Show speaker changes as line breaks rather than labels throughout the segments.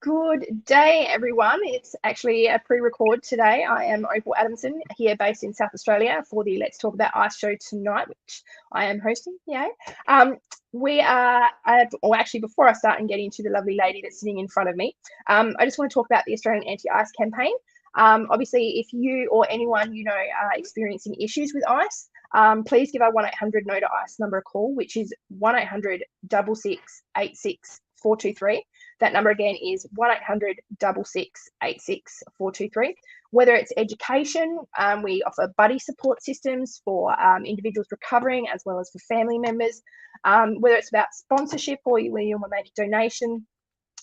Good day, everyone. It's actually a pre-record today. I am Opal Adamson here based in South Australia for the Let's Talk About Ice show tonight, which I am hosting. Yay. Before I start and get into the lovely lady that's sitting in front of me, I just want to talk about the Australian Anti-Ice campaign. Obviously, if you or anyone you know are experiencing issues with ice, please give our 1-800-NO-TO-ICE number a call, which is 1-800-668-6423. That number again is 1-800-668-6423. Whether it's education, we offer buddy support systems for individuals recovering as well as for family members. Whether it's about sponsorship or where you want to make a donation,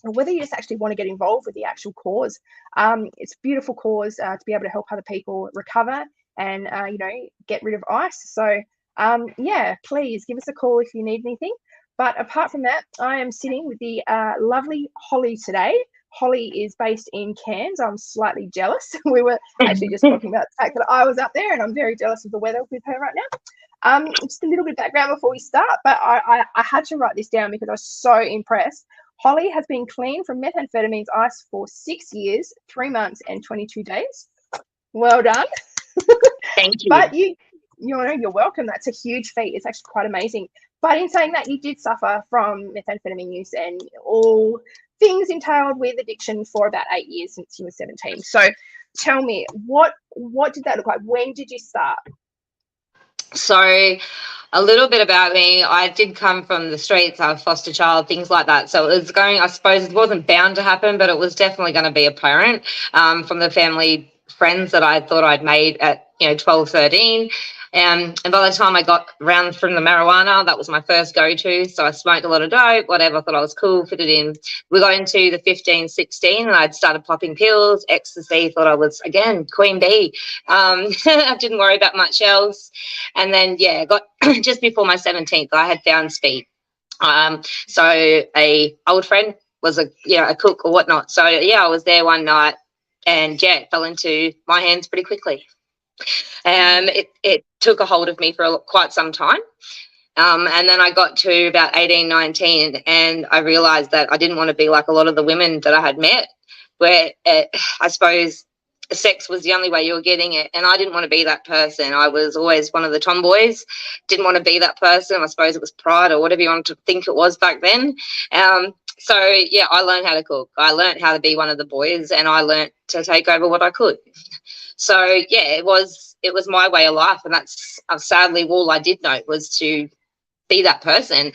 or whether you just actually want to get involved with the actual cause. It's a beautiful cause to be able to help other people recover and, get rid of ice. So, please give us a call if you need anything. But apart from that, I am sitting with the lovely Holly today. Holly is based in Cairns. I'm slightly jealous. We were actually just talking about the fact that I was up there, and I'm very jealous of the weather with her right now. Just a little bit of background before we start, but I had to write this down because I was so impressed. Holly has been clean from methamphetamines ice for 6 years, 3 months, and 22 days. Well done.
Thank you.
But you're welcome. That's a huge feat. It's actually quite amazing. But in saying that, you did suffer from methamphetamine use and all things entailed with addiction for about 8 years since you were 17. So tell me, what did that look like? When did you start?
So a little bit about me. I did come from the streets. I was a foster child, things like that. So it was I suppose it wasn't bound to happen, but it was definitely going to be apparent from the family friends that I thought I'd made at 12, 13. And by the time I got around from the marijuana, that was my first go-to. So I smoked a lot of dope, whatever, thought I was cool, fit it in. We got into the 15, 16, and I'd started popping pills, ecstasy, thought I was, again, queen bee. I didn't worry about much else. And then, got just before my 17th, I had found speed. So a old friend was a cook or whatnot. So, I was there one night and, it fell into my hands pretty quickly. It took a hold of me for quite some time. And then I got to about 18, 19, and I realised that I didn't want to be like a lot of the women that I had met, where I suppose sex was the only way you were getting it, and I didn't want to be that person. I was always one of the tomboys, didn't want to be that person. I suppose it was pride or whatever you want to think it was back then. I learned how to cook. I learned how to be one of the boys, and I learned to take over what I could. So, it was my way of life, and that's sadly all I did know was to be that person.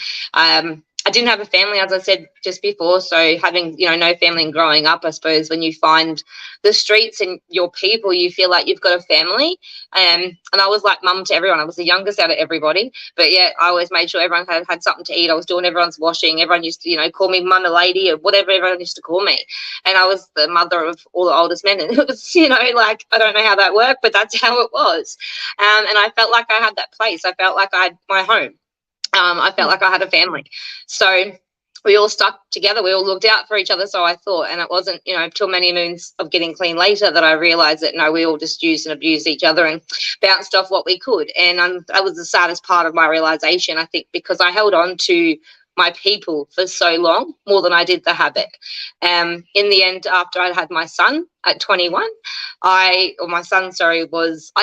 I didn't have a family, as I said just before, so having, no family and growing up, I suppose when you find the streets and your people, you feel like you've got a family. And I was like mum to everyone. I was the youngest out of everybody, but I always made sure everyone had something to eat. I was doing everyone's washing. Everyone used to, call me mum, a lady, or whatever everyone used to call me. And I was the mother of all the oldest men. And it was, I don't know how that worked, but that's how it was. And I felt like I had that place. I felt like I had my home. I felt like I had a family. So we all stuck together. We all looked out for each other, so I thought. And it wasn't, till many moons of getting clean later that I realised that, no, we all just used and abused each other and bounced off what we could. And that was the saddest part of my realisation, I think, because I held on to my people for so long, more than I did the habit. In the end, after I had my son at 21, I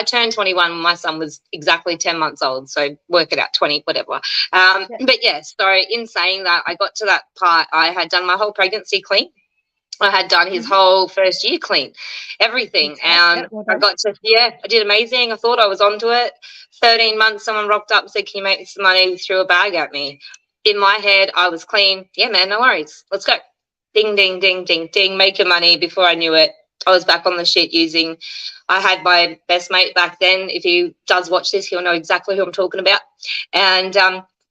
turned 21 when my son was exactly 10 months old, so work it out, 20, whatever. So in saying that, I got to that part, I had done my whole pregnancy clean. I had done his whole first year clean, everything. And I did amazing. I thought I was onto it. 13 months, someone rocked up and said, can you make me some money? Threw a bag at me. In my head, I was clean. Yeah, man, no worries. Let's go. Ding, ding, ding, ding, ding. Make your money. Before I knew it, I was back on the shit using. I had my best mate back then. If he does watch this, he'll know exactly who I'm talking about. And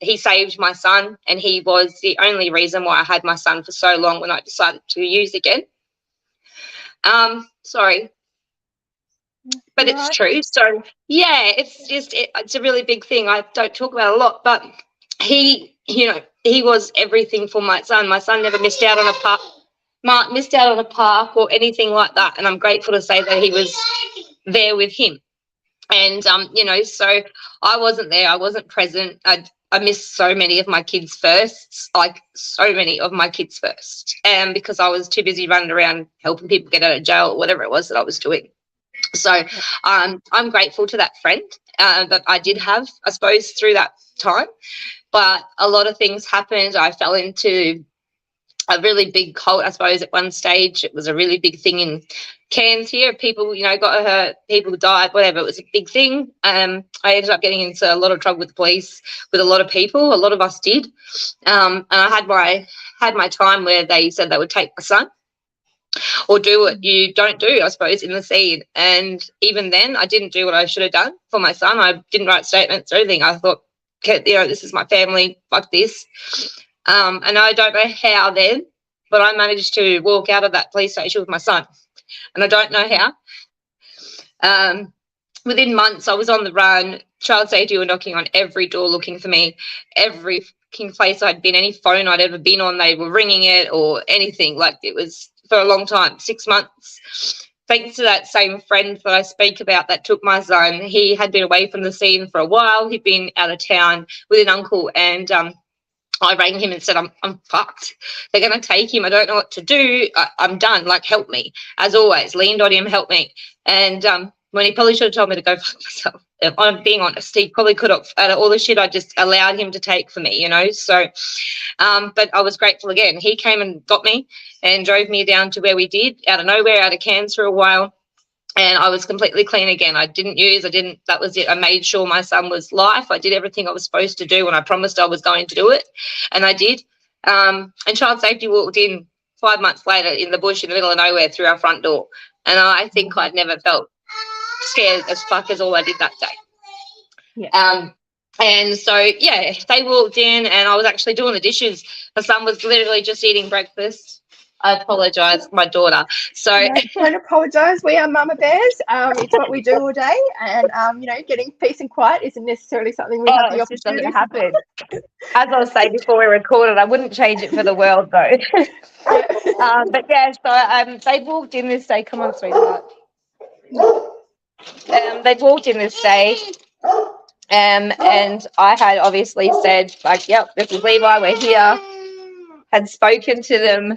he saved my son, and he was the only reason why I had my son for so long when I decided to use again. Sorry. But it's true. So, it's a really big thing. I don't talk about it a lot, but he was everything for my son. My son never missed out on a park or anything like that. And I'm grateful to say that he was there with him. And, so I wasn't there. I wasn't present. I missed so many of my kids' firsts, like so many of my kids' first, and because I was too busy running around helping people get out of jail or whatever it was that I was doing. So I'm grateful to that friend that I did have, I suppose, through that time. But a lot of things happened. I fell into a really big cult, I suppose, at one stage. It was a really big thing in Cairns here. People, got hurt, people died, whatever. It was a big thing. I ended up getting into a lot of trouble with the police, with a lot of people. A lot of us did. And I had my time where they said they would take my son or do what you don't do, I suppose, in the scene. And even then, I didn't do what I should have done for my son. I didn't write statements or anything. I thought, okay, this is my family, fuck this. And I don't know how then, but I managed to walk out of that police station with my son. And I don't know how. Within months, I was on the run. Child safety were knocking on every door looking for me. Every fucking place I'd been, any phone I'd ever been on, they were ringing it or anything. Like, it was for a long time, 6 months. Thanks to that same friend that I speak about that took my son. He had been away from the scene for a while. He'd been out of town with an uncle, and I rang him and said, I'm fucked. They're going to take him. I don't know what to do. I'm done. Like, help me. As always, leaned on him, help me. And when he probably should have told me to go fuck myself, if I'm being honest, he probably could have, out of all the shit I just allowed him to take for me, So, but I was grateful again. He came and got me and drove me down to where we did, out of nowhere, out of Cairns for a while. And I was completely clean again. That was it. I made sure my son was life. I did everything I was supposed to do, and I promised I was going to do it, and I did. And child safety walked in 5 months later in the bush in the middle of nowhere through our front door. And I think I'd never felt scared as fuck as all I did that day.
Yeah.
And so, yeah, they walked in and I was actually doing the dishes. My son was literally just eating breakfast. I apologise, my daughter. So
no, don't apologise. We are mama bears. It's what we do all day, and getting peace and quiet isn't necessarily something we have the opportunity to happen.
As I was saying before we recorded, I wouldn't change it for the world though. But yeah, so they walked in this day. Come on, sweetheart. They walked in this day. And I had obviously said, like, yep, this is Levi, we're here. Had spoken to them.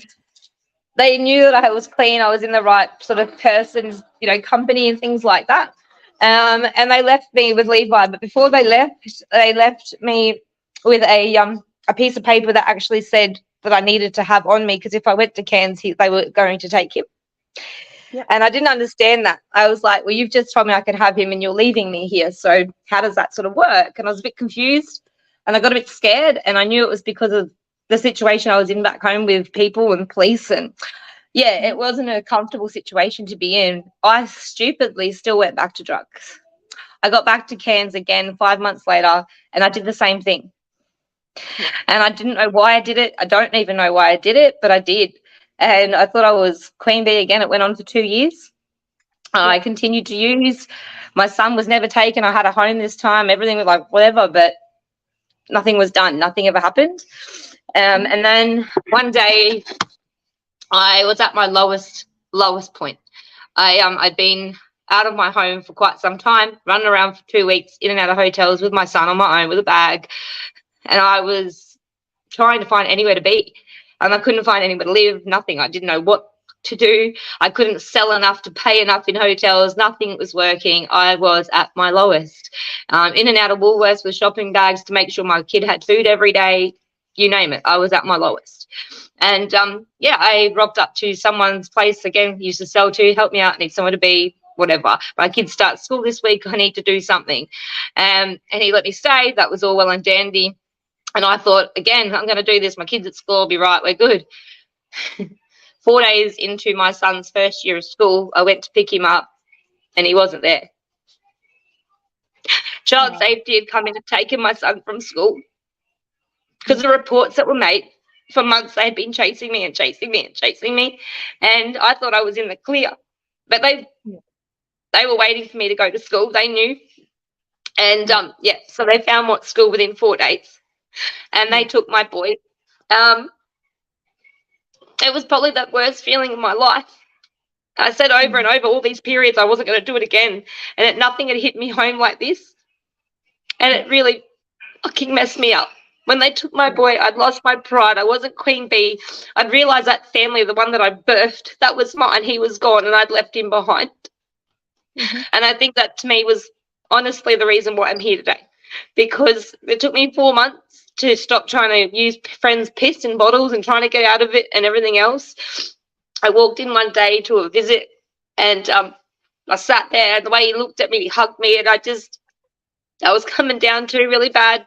They knew that I was clean. I was in the right sort of person's, company and things like that. And they left me with Levi. But before they left me with a piece of paper that actually said that I needed to have on me, because if I went to Cairns, they were going to take him.
Yep.
And I didn't understand that. I was like, well, you've just told me I could have him and you're leaving me here. So how does that sort of work? And I was a bit confused and I got a bit scared, and I knew it was because of the situation I was in back home with people and police. And yeah, it wasn't a comfortable situation to be in. I stupidly still went back to drugs. I got back to Cairns again 5 months later and I did the same thing. And I didn't know why I did it. I don't even know why I did it, but I did. And I thought I was queen bee again. It went on for 2 years. I continued to use. My son was never taken. I had a home this time. Everything was like whatever, but nothing was done. Nothing ever happened. And then one day I was at my lowest point. I'd been out of my home for quite some time, running around for 2 weeks, in and out of hotels with my son on my own with a bag. And I was trying to find anywhere to be. And I couldn't find anywhere to live, nothing. I didn't know what to do. I couldn't sell enough to pay enough in hotels. Nothing was working. I was at my lowest. In and out of Woolworths with shopping bags to make sure my kid had food every day. You name it. I was at my lowest. And, I rocked up to someone's place, again, used to sell to, help me out, need somewhere to be, whatever. My kids start school this week. I need to do something. And he let me stay. That was all well and dandy. And I thought, again, I'm going to do this. My kids at school will be right. We're good. 4 days into my son's first year of school, I went to pick him up and he wasn't there. Child safety had come in and taken my son from school because the reports that were made for months, they had been chasing me and chasing me and chasing me. And I thought I was in the clear. But they were waiting for me to go to school. They knew. And, so they found what school within 4 days. And they took my boy. It was probably the worst feeling of my life. I said over and over all these periods I wasn't going to do it again, and nothing had hit me home like this. And it really fucking messed me up. When they took my boy, I'd lost my pride. I wasn't queen bee. I'd realised that family, the one that I birthed, that was mine. He was gone and I'd left him behind. And I think that to me was honestly the reason why I'm here today, because it took me 4 months to stop trying to use friends' piss in bottles and trying to get out of it and everything else. I walked in one day to a visit and I sat there, and the way he looked at me, he hugged me, and I was coming down to really bad,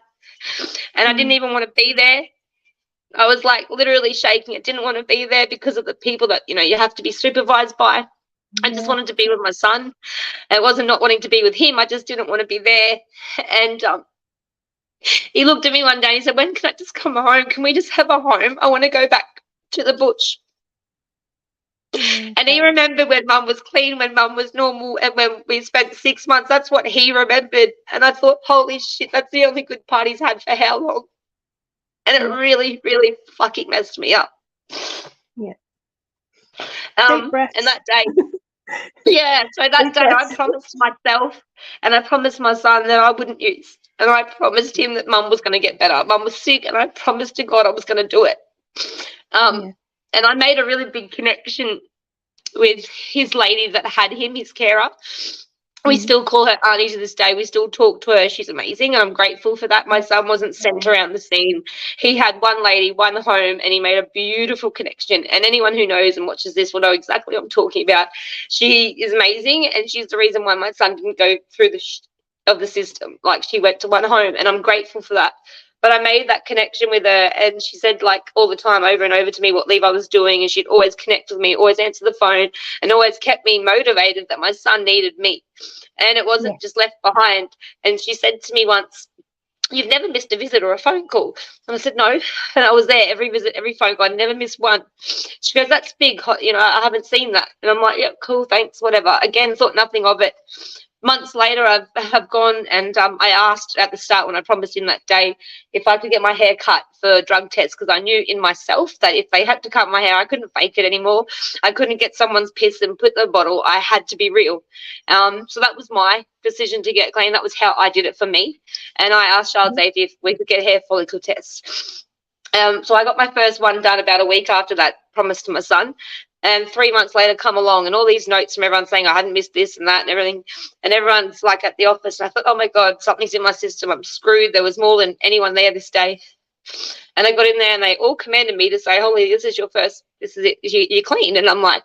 and I didn't even want to be there. I was like literally shaking. I didn't want to be there because of the people that, you have to be supervised by. I just wanted to be with my son. It wasn't not wanting to be with him. I just didn't want to be there. And he looked at me one day and he said, when can I just come home? Can we just have a home? I want to go back to the bush. And he remembered when mum was clean, when mum was normal, and when we spent 6 months. That's what he remembered. And I thought, holy shit, that's the only good part he's had for how long? And it really, really fucking messed me up.
Yeah.
And that day, so that day I promised myself and I promised my son that I wouldn't use. And I promised him that mum was going to get better. Mum was sick, and I promised to God I was going to do it. And I made a really big connection with his lady that had him, his carer. We still call her Auntie to this day. We still talk to her. She's amazing, and I'm grateful for that. My son wasn't sent around the scene. He had one lady, one home, and he made a beautiful connection. And anyone who knows and watches this will know exactly what I'm talking about. She is amazing, and she's the reason why my son didn't go through the system. Like, she went to one home, and I'm grateful for that. But I made that connection with her, and she said, like, all the time over and over to me what Levi was doing, and she'd always connect with me, always answer the phone, and always kept me motivated that my son needed me. And it wasn't just left behind. And she said to me once, you've never missed a visit or a phone call. And I said, no. And I was there every visit, every phone call. I never missed one. She goes, that's big. I haven't seen that. And I'm like, yeah, cool, thanks, whatever. Again, thought nothing of it. Months later, I've gone and I asked at the start when I promised him that day if I could get my hair cut for drug tests, because I knew in myself that if they had to cut my hair, I couldn't fake it anymore. I couldn't get someone's piss and put the bottle. I had to be real. So that was my decision to get clean. That was how I did it for me. And I asked Child Safety if we could get hair follicle tests. So I got my first one done about a week after that promise to my son. And 3 months later come along, and all these notes from everyone saying I hadn't missed this and that and everything. And everyone's like at the office. And I thought, oh, my God, something's in my system. I'm screwed. There was more than anyone there this day. And I got in there and they all commanded me to say, Holly, this is your first, this is it, you're clean. And I'm like,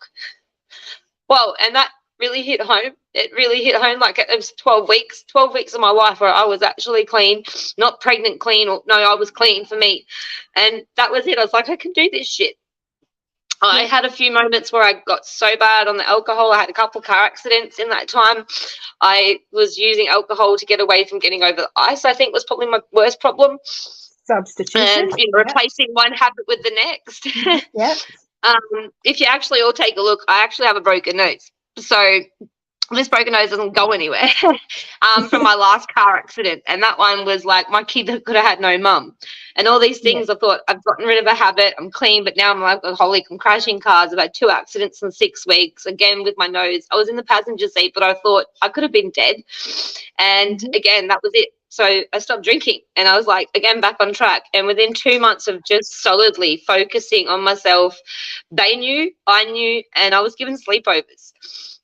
whoa. And that really hit home. It really hit home. Like, it was 12 weeks of my life where I was actually clean, not pregnant clean. I was clean for me. And that was it. I was like, I can do this shit. I had a few moments where I got so bad on the alcohol. I had a couple of car accidents in that time. I was using alcohol to get away from getting over the ice, I think was probably my worst problem.
Substitution.
And replacing one habit with the next. If you actually all take a look, I actually have a broken nose. So this broken nose doesn't go anywhere from my last car accident. And that one was like my kid that could have had no mum. And all these things, I thought, I've gotten rid of a habit. I'm clean, but now I'm like, alcoholic. I'm crashing cars. I've had 2 accidents in 6 weeks, again with my nose. I was in the passenger seat, but I thought I could have been dead. And again, that was it. So I stopped drinking and I was like, again, back on track. And within 2 months of just solidly focusing on myself, they knew, I knew, and I was given sleepovers.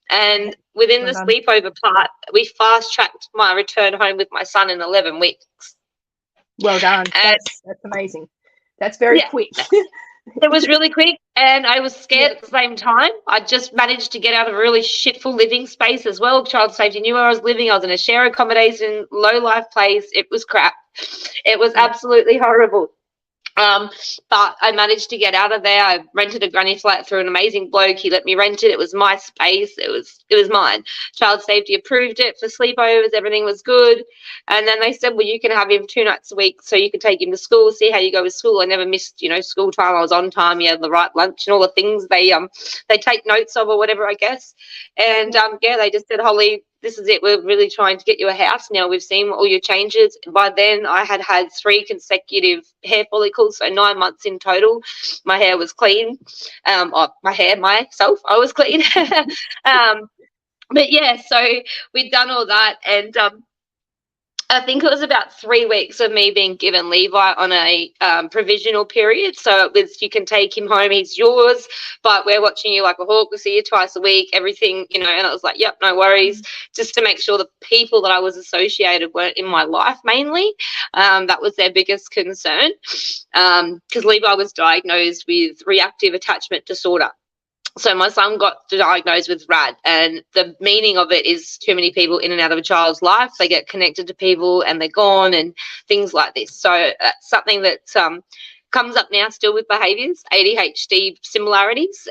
And within the sleepover part, we fast-tracked my return home with my son in 11 weeks.
Well done. That's amazing. That's very quick.
It was really quick, and I was scared at the same time. I just managed to get out of a really shitful living space as well. Child Safety knew where I was living. I was in a share accommodation, low-life place. It was crap. It was absolutely horrible. But I managed to get out of there. I rented a granny flat through an amazing bloke. He let me rent it. It was my space. It was mine. Child Safety approved it for sleepovers. Everything was good. And then they said, well, you can have him 2 nights a week so you can take him to school, see how you go with school. I never missed, school time. I was on time. You had the right lunch and all the things they take notes of or whatever, I guess. And, they just said, Holly, this is it. We're really trying to get you a house now. We've seen all your changes. By then, I had 3 consecutive hair follicles, so 9 months in total. My hair was clean. Myself, I was clean. But yeah, so we'd done all that, and I think it was about 3 weeks of me being given Levi on a provisional period. So it was, you can take him home, he's yours, but we're watching you like a hawk. We'll see you twice a week, everything, you know. And I was like, yep, no worries, just to make sure the people that I was associated weren't in my life mainly. That was their biggest concern, because Levi was diagnosed with reactive attachment disorder. So my son got diagnosed with RAD, and the meaning of it is too many people in and out of a child's life. They get connected to people and they're gone and things like this. So that's something that comes up now still with behaviours, ADHD similarities.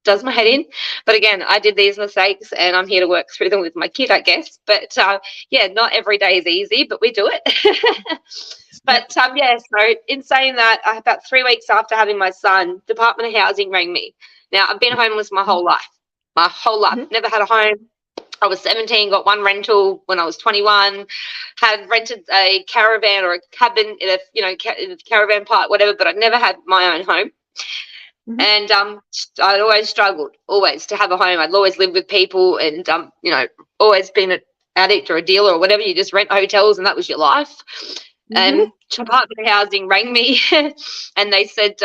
Does my head in. But again, I did these mistakes and I'm here to work through them with my kid, I guess. But yeah, not every day is easy, but we do it. But yeah, so in saying that, about 3 weeks after having my son, Department of Housing rang me. Now, I've been homeless my whole life. Never had a home. I was 17, got one rental when I was 21, had rented a caravan or a cabin in a caravan park, whatever, but I'd never had my own home. And I'd always struggled, always, to have a home. I'd always lived with people and, always been an addict or a dealer or whatever. You just rent hotels and that was your life. And Department of Housing rang me and they said,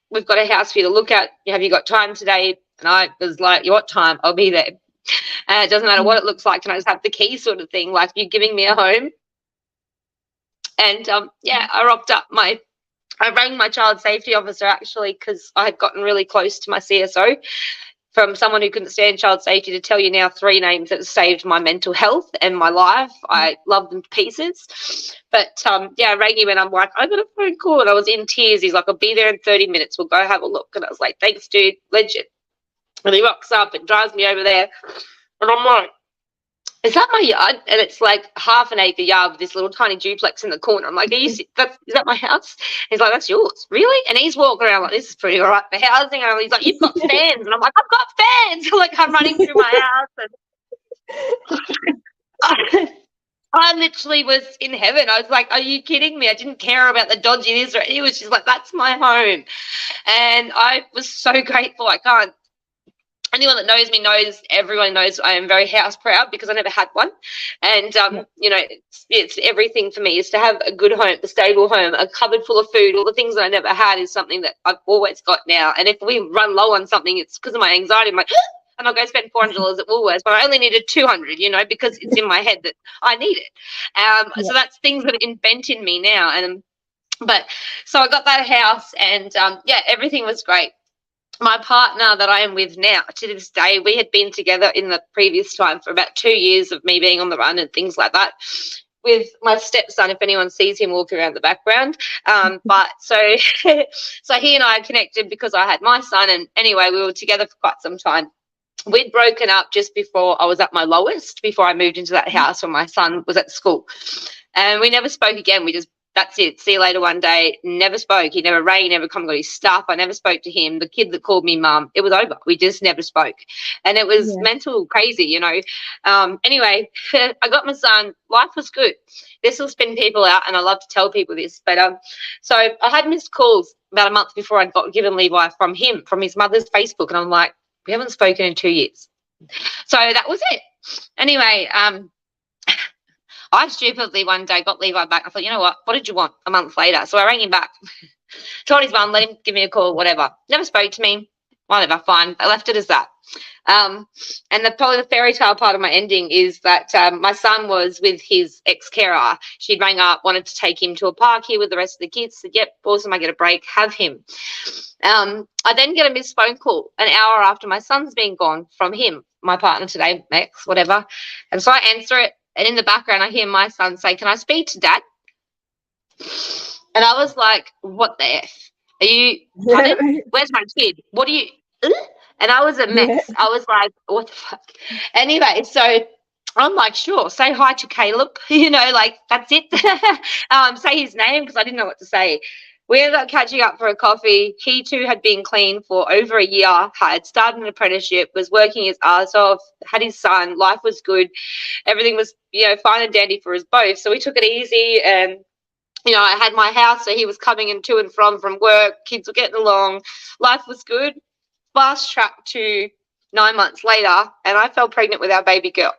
we've got a house for you to look at. Have you got time today? And I was like, what time? I'll be there. It doesn't matter what it looks like. Can I just have the key, sort of thing? Like, you're giving me a home. And I rocked up. I rang my child safety officer, actually, because I had gotten really close to my CSO, from someone who couldn't stand child safety, to tell you now 3 names that saved my mental health and my life. I love them to pieces. But, I rang him and I'm like, I got a phone call, and I was in tears. He's like, I'll be there in 30 minutes. We'll go have a look. And I was like, thanks, dude, legend. And he rocks up and drives me over there. And I'm like, is that my yard? And it's like half an acre yard with this little tiny duplex in the corner. I'm like, is that my house? He's like, that's yours. Really? And he's walking around like, this is pretty all right for housing. And he's like, you've got fans. And I'm like, I've got fans. Like, I'm running through my house. And I literally was in heaven. I was like, are you kidding me? I didn't care about the dodginess. He was just like, that's my home. And I was so grateful. I can't. Anyone that knows me knows, everyone knows I am very house proud because I never had one. And, it's everything for me is to have a good home, a stable home, a cupboard full of food. All the things that I never had is something that I've always got now. And if we run low on something, it's because of my anxiety. I'm like, and I'll go spend $400 at Woolworths, but I only needed $200, because it's in my head that I need it. So that's things that invent in me now. So I got that house and, everything was great. My partner that I am with now, to this day, we had been together in the previous time for about 2 years of me being on the run and things like that, with my stepson, if anyone sees him walking around the background. But so he and I connected because I had my son, and anyway, we were together for quite some time. We'd broken up just before I was at my lowest, before I moved into that house when my son was at school. And we never spoke again. That's it. See you later one day. Never spoke. He never rang, never come got his stuff. I never spoke to him. The kid that called me mum, it was over. We just never spoke. And it was mental crazy, Anyway, I got my son. Life was good. This will spin people out, and I love to tell people this. But so I had missed calls about a month before I got given Levi from his mother's Facebook. And I'm like, we haven't spoken in 2 years. So that was it. Anyway, I stupidly one day got Levi back. I thought, you know what did you want? A month later. So I rang him back, told his mum, let him give me a call, whatever. Never spoke to me. Whatever, fine. I left it as that. And probably the fairy tale part of my ending is that my son was with his ex-carer. She rang up, wanted to take him to a park here with the rest of the kids. Said, yep, awesome, I get a break, have him. I then get a missed phone call an hour after my son's been gone from him, my partner today, Max, whatever. And so I answer it. And in the background, I hear my son say, can I speak to Dad? And I was like, what the F? Are you, pardon? Where's my kid? What are you, and I was a mess. I was like, what the fuck? Anyway, so I'm like, sure, say hi to Caleb, that's it. Say his name because I didn't know what to say. We ended up catching up for a coffee. He too had been clean for over a year, had started an apprenticeship, was working his ass off, had his son, life was good. Everything was, fine and dandy for us both. So we took it easy and, I had my house, so he was coming in to and from work. Kids were getting along. Life was good. Fast track to 9 months later, and I fell pregnant with our baby girl.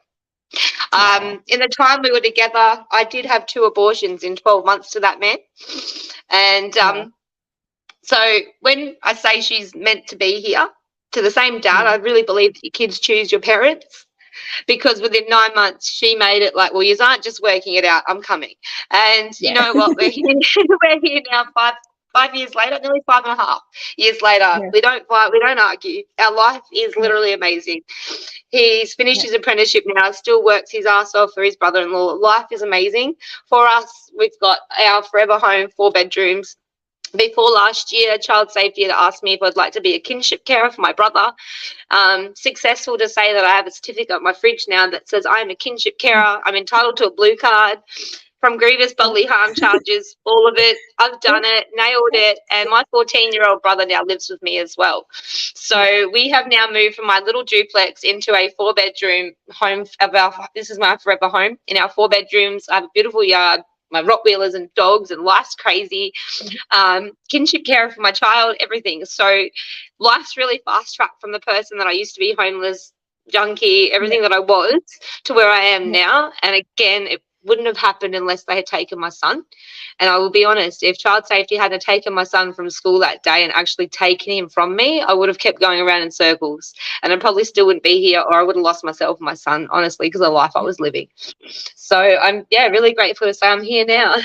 In the time we were together, I did have 2 abortions in 12 months to that man. And so when I say she's meant to be here, to the same dad, I really believe that your kids choose your parents, because within 9 months she made it like, well, you aren't just working it out, I'm coming. And you know what, we're here, we're here now 5 years later, nearly 5.5 years later. We don't fight, we don't argue. Our life is literally amazing. He's finished his apprenticeship now, still works his ass off for his brother-in-law. Life is amazing. For us, we've got our forever home, 4 bedrooms. Before last year, Child Safety had asked me if I'd like to be a kinship carer for my brother. Successful to say that I have a certificate on my fridge now that says I am a kinship carer. I'm entitled to a blue card. From grievous bodily harm charges, all of it. I've done it, nailed it, and my 14-year-old brother now lives with me as well. So we have now moved from my little duplex into a 4-bedroom home. This is my forever home. In our 4 bedrooms, I have a beautiful yard, my Rottweilers and dogs, and life's crazy. Kinship carer for my child, everything. So life's really fast-tracked from the person that I used to be, homeless, junkie, everything that I was, to where I am now. And again, it wouldn't have happened unless they had taken my son. And I will be honest, if Child Safety hadn't taken my son from school that day and actually taken him from me, I would have kept going around in circles, and I probably still wouldn't be here, or I would have lost myself and my son, honestly, because of the life I was living. So I'm really grateful to say I'm here now.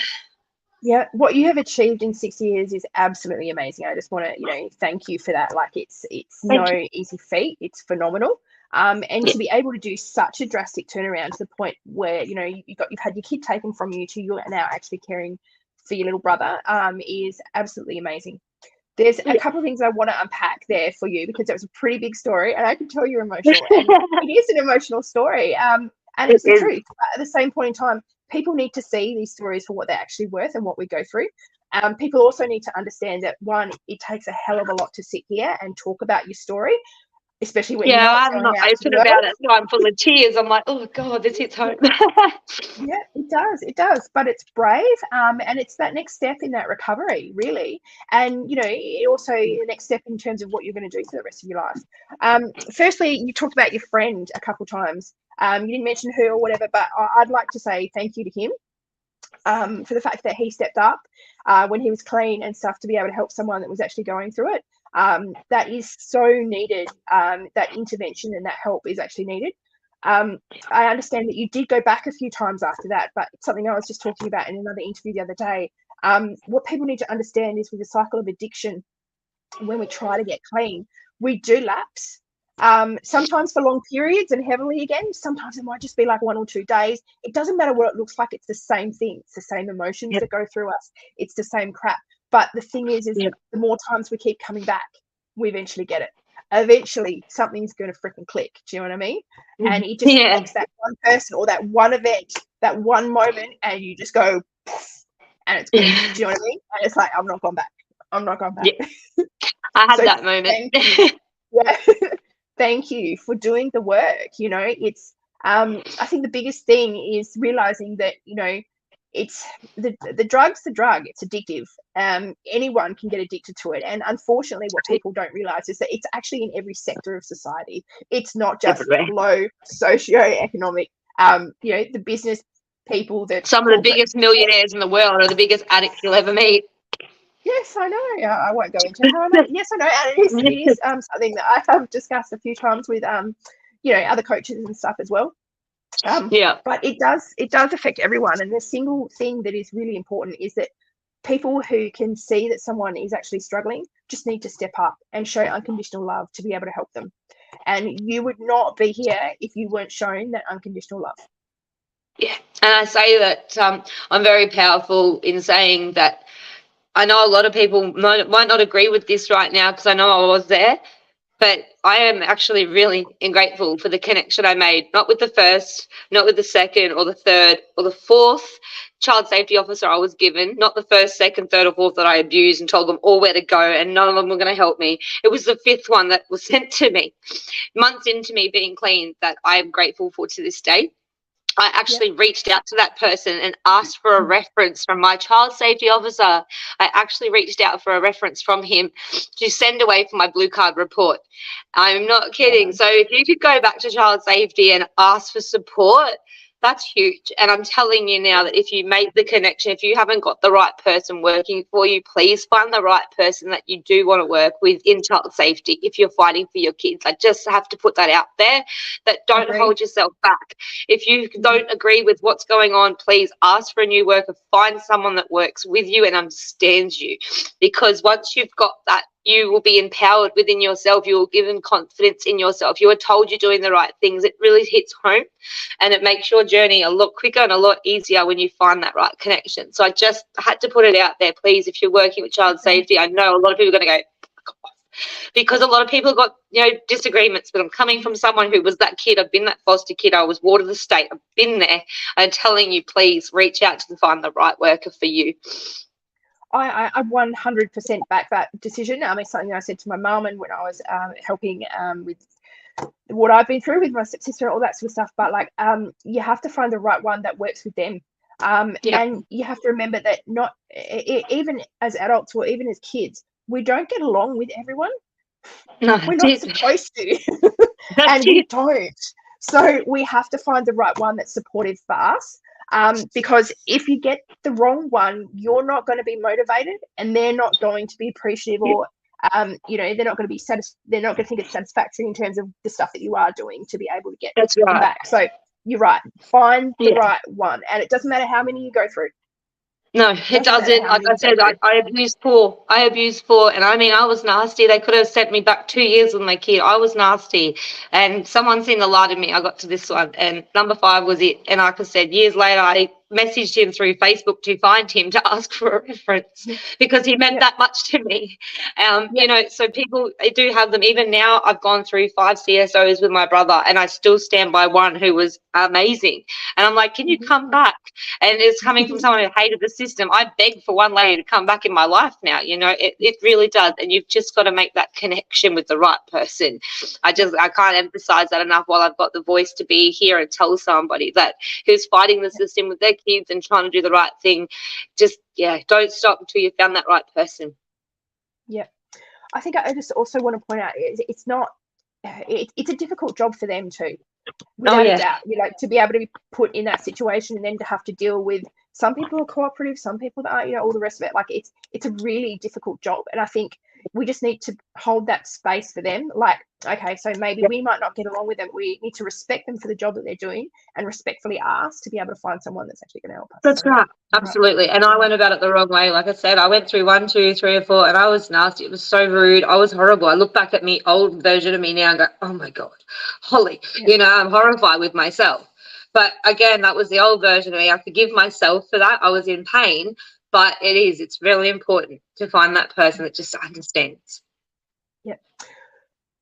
Yeah, what you have achieved in 6 years is absolutely amazing. I just want to, thank you for that. Like, it's no easy feat. It's phenomenal. And to be able to do such a drastic turnaround to the point where, you've had your kid taken from you to you're now actually caring for your little brother, is absolutely amazing. There's a couple of things I want to unpack there for you, because it was a pretty big story, and I can tell you're emotional. And it is an emotional story, and it's the truth. But at the same point in time, people need to see these stories for what they're actually worth and what we go through. People also need to understand that, one, it takes a hell of a lot to sit here and talk about your story, especially when
I'm not open about it, so I'm full of tears. I'm like, oh God, this hits home.
Yeah, it does, but it's brave, and it's that next step in that recovery, really. And it also the next step in terms of what you're going to do for the rest of your life. Firstly, you talked about your friend a couple times. You didn't mention her or whatever, but I'd like to say thank you to him for the fact that he stepped up when he was clean and stuff, to be able to help someone that was actually going through it. That is so needed. That intervention and that help is actually needed. I understand that you did go back a few times after that, but it's something I was just talking about in another interview the other day. What people need to understand is, with the cycle of addiction, when we try to get clean, we do lapse. Sometimes for long periods and heavily again. Sometimes it might just be like 1 or 2 days. It doesn't matter what it looks like. It's the same thing. It's the same emotions that go through us. It's the same crap. But the thing is the more times we keep coming back, we eventually get it. Eventually something's going to freaking click. Do you know what I mean? And it just takes that one person or that one event, that one moment, and you just go poof, and it's good. Do you know what I mean? And it's like, I'm not going back.
I had that moment.
Thank you for doing the work. It's I think the biggest thing is realizing that it's the drug's the drug. It's addictive. Anyone can get addicted to it, and unfortunately what people don't realize is that it's actually in every sector of society. It's not just low socioeconomic. The business people, that
some of the biggest millionaires in the world are the biggest addicts you'll ever meet.
Yes, I know. I won't go into how I know. Yes, I know, and it is something that I have discussed a few times with other coaches and stuff as well. But it does affect everyone. And the single thing that is really important is that people who can see that someone is actually struggling just need to step up and show unconditional love to be able to help them. And you would not be here if you weren't shown that unconditional love.
Yeah, and I say that I'm very powerful in saying that. I know a lot of people might not agree with this right now, because I know I was there, but I am actually really grateful for the connection I made, not with the first, not with the second or the third or the fourth child safety officer I was given, not the first, second, third or fourth that I abused and told them all where to go, and none of them were going to help me. It was the fifth one that was sent to me months into me being clean that I am grateful for to this day. I actually reached out to that person and asked for a reference from my child safety officer. I actually reached out for a reference from him to send away for my blue card report. I'm not kidding. So if you could go back to child safety and ask for support, that's huge. And I'm telling you now that if you make the connection, if you haven't got the right person working for you, please find the right person that you do want to work with in child safety if you're fighting for your kids. I just have to put that out there, that don't hold yourself back. If you don't agree with what's going on, please ask for a new worker. Find someone that works with you and understands you, because once you've got that, you will be empowered within yourself. You will given confidence in yourself. You are told you're doing the right things. It really hits home, and it makes your journey a lot quicker and a lot easier when you find that right connection. So I just had to put it out there, please. If you're working with child safety, I know a lot of people are going to go, because a lot of people got, disagreements, but I'm coming from someone who was that kid. I've been that foster kid. I was ward of the state. I've been there. I'm telling you, please reach out to find the right worker for you.
I 100% back that decision. It's something I said to my mum, and when I was helping with what I've been through with my stepsister and all that sort of stuff. But you have to find the right one that works with them. And you have to remember that not even as adults or even as kids, we don't get along with everyone.
No,
we're not supposed to. And we don't. So we have to find the right one that's supportive for us. Because if you get the wrong one, you're not going to be motivated, and they're not going to be appreciative, or they're not going to be they're not going to think it's satisfactory in terms of the stuff that you are doing to be able to get them back. So you're right. Find the right one, and it doesn't matter how many you go through.
No, it doesn't. Like I said, I abused four. And I was nasty. They could have sent me back 2 years with my kid. I was nasty. And someone seen the light in me. I got to this one. And number 5 was it. And like I said, years later, I messaged him through Facebook to find him to ask for a reference, because he meant that much to me. So people do have them. Even now, I've gone through 5 CSOs with my brother, and I still stand by one who was amazing. And I'm like, can you come back? And it's coming from someone who hated the system. I beg for one lady to come back in my life now. It really does. And you've just got to make that connection with the right person. I can't emphasize that enough while I've got the voice to be here and tell somebody that who's fighting the system with their kids and trying to do the right thing. Just, don't stop until you found that right person.
Yeah. I think I just also want to point out it's not, it's a difficult job for them too. Without a doubt, to be able to be put in that situation and then to have to deal with some people are cooperative, some people that aren't, all the rest of it. It's a really difficult job, and I think we just need to hold that space for them. Okay, so maybe we might not get along with them. We need to respect them for the job that they're doing and respectfully ask to be able to find someone that's actually going to help us.
That's right. Absolutely. And I went about it the wrong way. Like I said, I went through 1, 2, 3 or 4, and I was nasty. It was so rude. I was horrible. I look back at me, old version of me now and go, oh my God, Holly, I'm horrified with myself. But again, that was the old version of me. I forgive myself for that. I was in pain, but it's really important to find that person that just understands.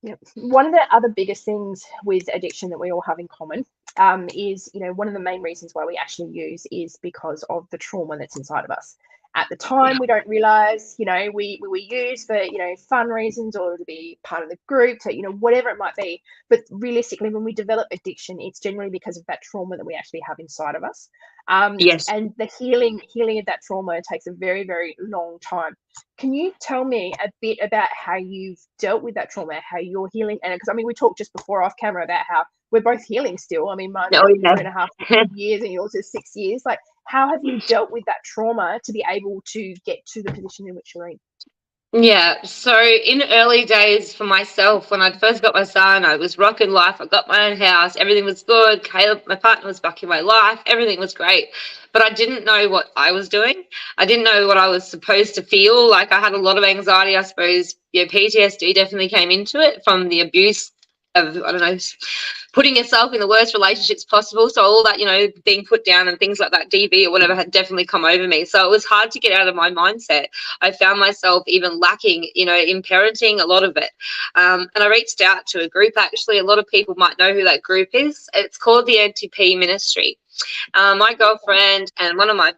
Yep. One of the other biggest things with addiction that we all have in common is, one of the main reasons why we actually use is because of the trauma that's inside of us. At the time, we don't realize, we use for, fun reasons or to be part of the group, to, whatever it might be. But realistically, when we develop addiction, it's generally because of that trauma that we actually have inside of us.
Yes.
And the healing of that trauma takes a very, very long time. Can you tell me a bit about how you've dealt with that trauma, how you're healing? And because we talked just before off camera about how we're both healing still. Mine's 3.5 years and yours is 6 years. How have you dealt with that trauma to be able to get to the position in which you're in?
Yeah, so in early days for myself, when I first got my son, I was rocking life. I got my own house. Everything was good. Caleb, my partner, was back in my life. Everything was great. But I didn't know what I was doing. I didn't know what I was supposed to feel. I had a lot of anxiety, I suppose. PTSD definitely came into it from the abuse of, putting yourself in the worst relationships possible. So all that, being put down and things like that, DV or whatever, had definitely come over me. So it was hard to get out of my mindset. I found myself even lacking, in parenting, a lot of it. And I reached out to a group, actually. A lot of people might know who that group is. It's called the Anti-P Ministry. My girlfriend and one of my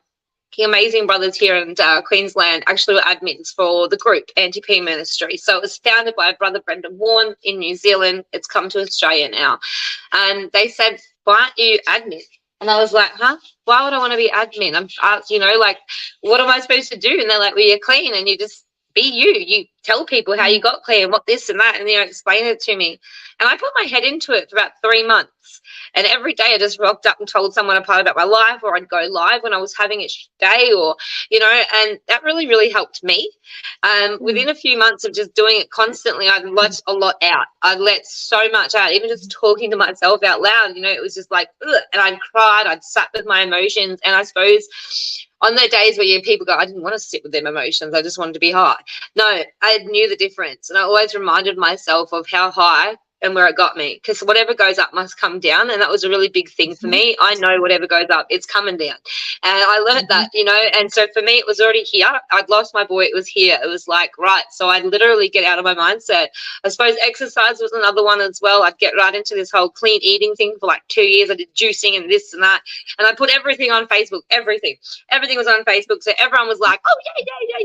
amazing brothers here in Queensland actually were admins for the group Anti-P Ministry. So it was founded by brother Brendan Warren in New Zealand. It's come to Australia now. And they said, why aren't you admin? And I was like, huh? Why would I want to be admin? You know, like, what am I supposed to do? And they're like, well, you're clean and you just be you. You tell people how you got clean, what this and that, and, you know, explain it to me. And I put my head into it for about 3 months. And every day I just rocked up and told someone a part about my life, or I'd go live when I was having a day, or, you know, and that really, really helped me. Within a few months of just doing it constantly, I'd let a lot out. I'd let so much out, even just talking to myself out loud, you know, it was just like, ugh, and I'd cried, I'd sat with my emotions. And I suppose on the days where people go, I didn't want to sit with them emotions, I just wanted to be high. No, I knew the difference. And I always reminded myself of how high and where it got me, because whatever goes up must come down. And that was a really big thing for me. I know whatever goes up, it's coming down. And I learned that, you know, and so for me, it was already here. I'd lost my boy, it was here. It was like, right. So I'd literally get out of my mindset. I suppose exercise was another one as well. I'd get right into this whole clean eating thing for like 2 years. I did juicing and this and that. And I put everything on Facebook, everything was on Facebook. So everyone was like, oh,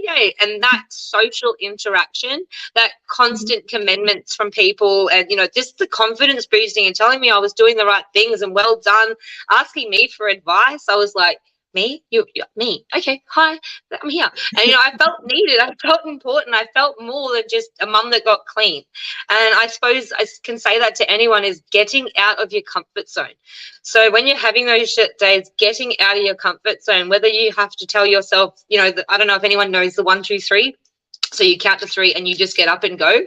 yay. And that social interaction, that constant commendments from people, and, you know, just the confidence boosting and telling me I was doing the right things and well done, asking me for advice. I was like, me? You me? Okay, hi, I'm here. And, you know, I felt needed. I felt important. I felt more than just a mum that got clean. And I suppose I can say that to anyone, is getting out of your comfort zone. So when you're having those shit days, getting out of your comfort zone, whether you have to tell yourself, you know, I don't know if anyone knows the 1, 2, 3. So you count to 3 and you just get up and go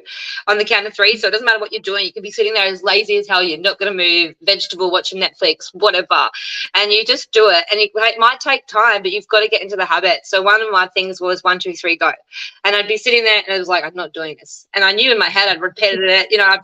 on the count of 3. So it doesn't matter what you're doing. You can be sitting there as lazy as hell. You're not going to move, vegetable, watching Netflix, whatever. And you just do it. And it might take time, but you've got to get into the habit. So one of my things was 1, 2, 3, go. And I'd be sitting there and it was like, I'm not doing this. And I knew in my head I'd repeated it. You know, I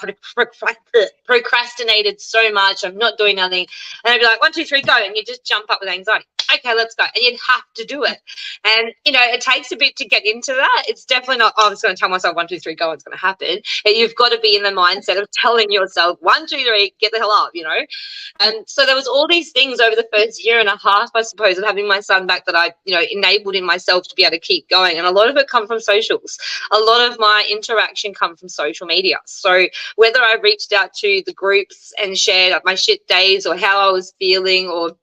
procrastinated so much. I'm not doing nothing. And I'd be like, 1, 2, 3, go. And you just jump up with anxiety. Okay, let's go. And you'd have to do it. And, you know, it takes a bit to get into that. It's definitely not, oh, I'm just going to tell myself 1, 2, 3, go, it's going to happen. And you've got to be in the mindset of telling yourself 1, 2, 3, get the hell up, you know. And so there was all these things over the first year and a half, I suppose, of having my son back that I, you know, enabled in myself to be able to keep going. And a lot of it come from socials. A lot of my interaction come from social media. So whether I reached out to the groups and shared my shit days or how I was feeling, or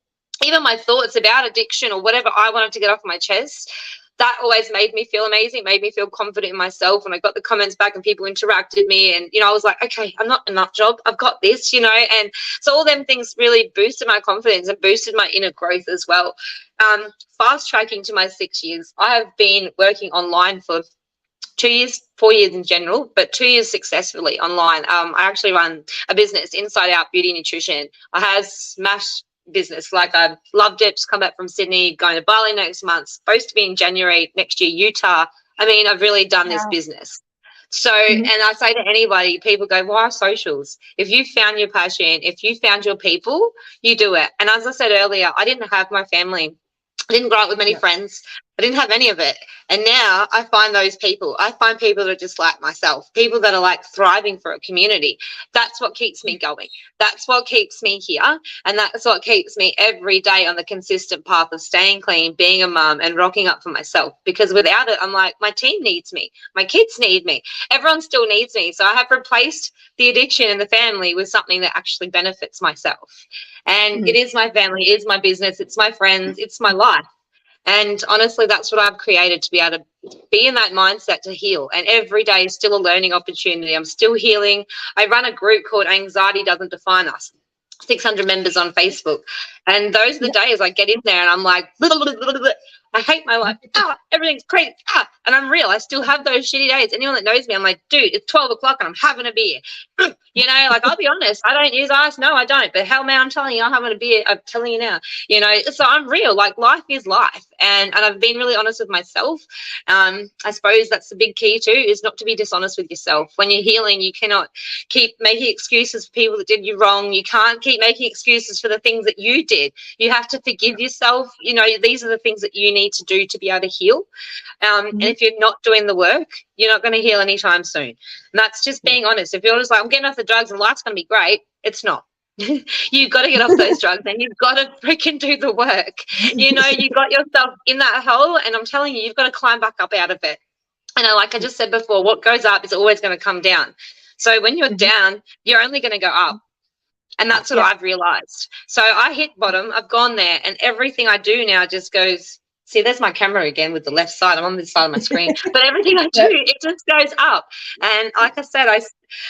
even my thoughts about addiction or whatever I wanted to get off my chest, that always made me feel amazing, made me feel confident in myself. And I got the comments back and people interacted with me, and, you know, I was like, okay, I'm not a nut job, I've got this, you know. And so all them things really boosted my confidence and boosted my inner growth as well. Fast tracking to my 6 years, I have been working online for 2 years, 4 years in general, but 2 years successfully online. I actually run a business, Inside Out Beauty Nutrition. I have smashed business. Like, I loved it. Just come back from Sydney, going to Bali next month, supposed to be in January next year, Utah. I mean, I've really done this business. So, and I say to anybody, people go, why socials? If you found your passion, if you found your people, you do it. And as I said earlier, I didn't have my family. I didn't grow up with many friends. I didn't have any of it. And now I find those people. I find people that are just like myself, people that are like thriving for a community. That's what keeps me going. That's what keeps me here. And that's what keeps me every day on the consistent path of staying clean, being a mum, and rocking up for myself. Because without it, I'm like, my team needs me. My kids need me. Everyone still needs me. So I have replaced the addiction in the family with something that actually benefits myself. And it is my family, it is my business, it's my friends, it's my life. And honestly, that's what I've created, to be able to be in that mindset to heal. And every day is still a learning opportunity. I'm still healing. I run a group called Anxiety Doesn't Define Us. 600 members on Facebook. And those are the days I get in there and I'm like, I hate my life. Everything's crazy. And I'm real. I still have those shitty days. Anyone that knows me, I'm like, dude, it's 12 o'clock and I'm having a beer. You know, like, I'll be honest, I don't use ice. No, I don't. But hell, man, I'm telling you, I'm having a beer. I'm telling you now, you know, so I'm real. Like, life is life. And I've been really honest with myself. I suppose that's the big key too, is not to be dishonest with yourself. When you're healing, you cannot keep making excuses for people that did you wrong. You can't keep making excuses for the things that you did. You have to forgive yourself. You know, these are the things that you need to do to be able to heal. And if you're not doing the work, you're not going to heal anytime soon. And that's just being honest. If you're just like, I'm getting off the drugs and life's going to be great, it's not. You've got to get off those drugs and you've got to freaking do the work. You know, you got yourself in that hole, and I'm telling you, you've got to climb back up out of it. And like I just said before, what goes up is always going to come down. So when you're down, you're only going to go up. And that's what I've realized. So I hit bottom, I've gone there, and everything I do now just goes, see, there's my camera again with the left side. I'm on this side of my screen. But everything I do, it just goes up. And like I said, I